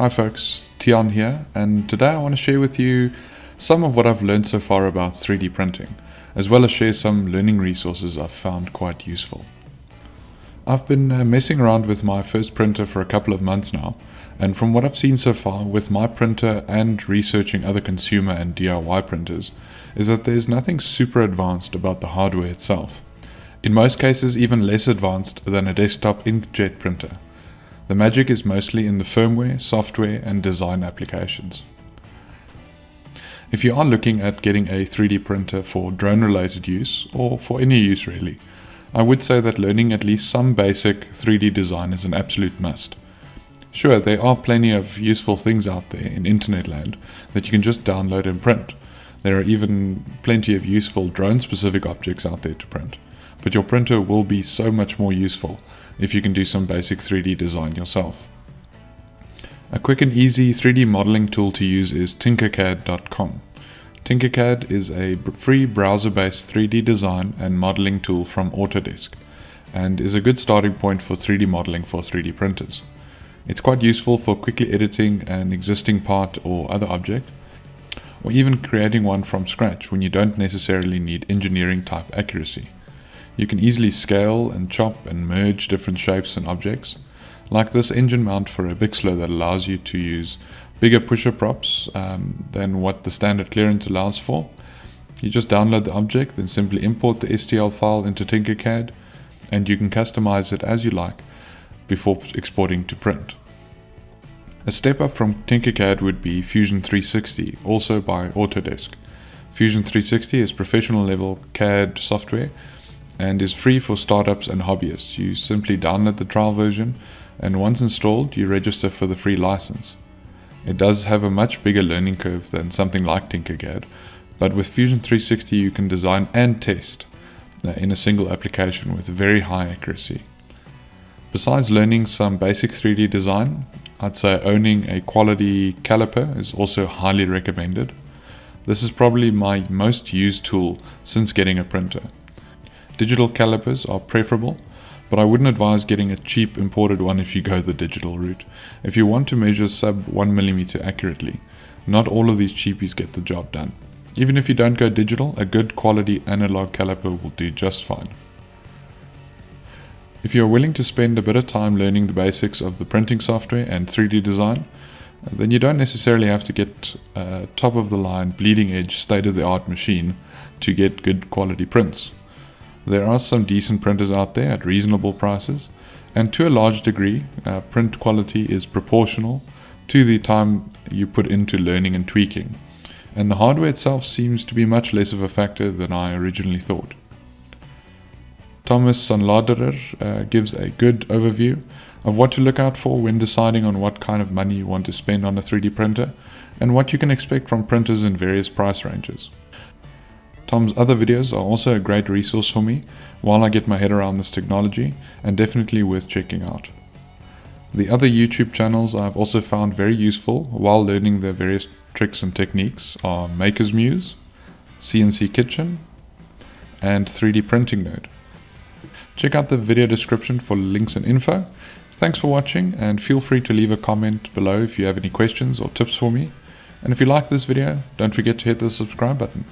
Hi folks, Tiaan here, and today I want to share with you some of what I've learned so far about 3D printing, as well as share some learning resources I've found quite useful. I've been messing around with my first printer for a couple of months now, and from what I've seen so far with my printer and researching other consumer and DIY printers, is that there's nothing super advanced about the hardware itself. In most cases even less advanced than a desktop inkjet printer. The magic is mostly in the firmware, software and design applications. If you are looking at getting a 3D printer for drone related use, or for any use really, I would say that learning at least some basic 3D design is an absolute must. Sure, there are plenty of useful things out there in internet land that you can just download and print. There are even plenty of useful drone specific objects out there to print. But your printer will be so much more useful if you can do some basic 3D design yourself. A quick and easy 3D modeling tool to use is Tinkercad.com. Tinkercad is a free browser-based 3D design and modeling tool from Autodesk, and is a good starting point for 3D modeling for 3D printers. It's quite useful for quickly editing an existing part or other object, or even creating one from scratch when you don't necessarily need engineering type accuracy. You can easily scale and chop and merge different shapes and objects, like this engine mount for a Bixler that allows you to use bigger pusher props than what the standard clearance allows for. You just download the object, then simply import the STL file into Tinkercad, and you can customize it as you like before exporting to print. A step up from Tinkercad would be Fusion 360, also by Autodesk. Fusion 360 is professional level CAD software and is free for startups and hobbyists. You simply download the trial version, and once installed you register for the free license. It does have a much bigger learning curve than something like Tinkercad, but with Fusion 360 you can design and test in a single application with very high accuracy. Besides learning some basic 3D design, I'd say owning a quality caliper is also highly recommended. This is probably my most used tool since getting a printer. Digital calipers are preferable, but I wouldn't advise getting a cheap imported one if you go the digital route. If you want to measure sub 1mm accurately, not all of these cheapies get the job done. Even if you don't go digital, a good quality analog caliper will do just fine. If you are willing to spend a bit of time learning the basics of the printing software and 3D design, then you don't necessarily have to get a top of the line, bleeding edge, state of the art machine to get good quality prints. There are some decent printers out there at reasonable prices, and to a large degree, print quality is proportional to the time you put into learning and tweaking, and the hardware itself seems to be much less of a factor than I originally thought. Thomas Sanladerer gives a good overview of what to look out for when deciding on what kind of money you want to spend on a 3D printer, and what you can expect from printers in various price ranges. Tom's other videos are also a great resource for me while I get my head around this technology, and definitely worth checking out. The other YouTube channels I've also found very useful while learning their various tricks and techniques are Maker's Muse, CNC Kitchen, and 3D Printing Nerd. Check out the video description for links and info. Thanks for watching, and feel free to leave a comment below if you have any questions or tips for me. And if you like this video, don't forget to hit the subscribe button.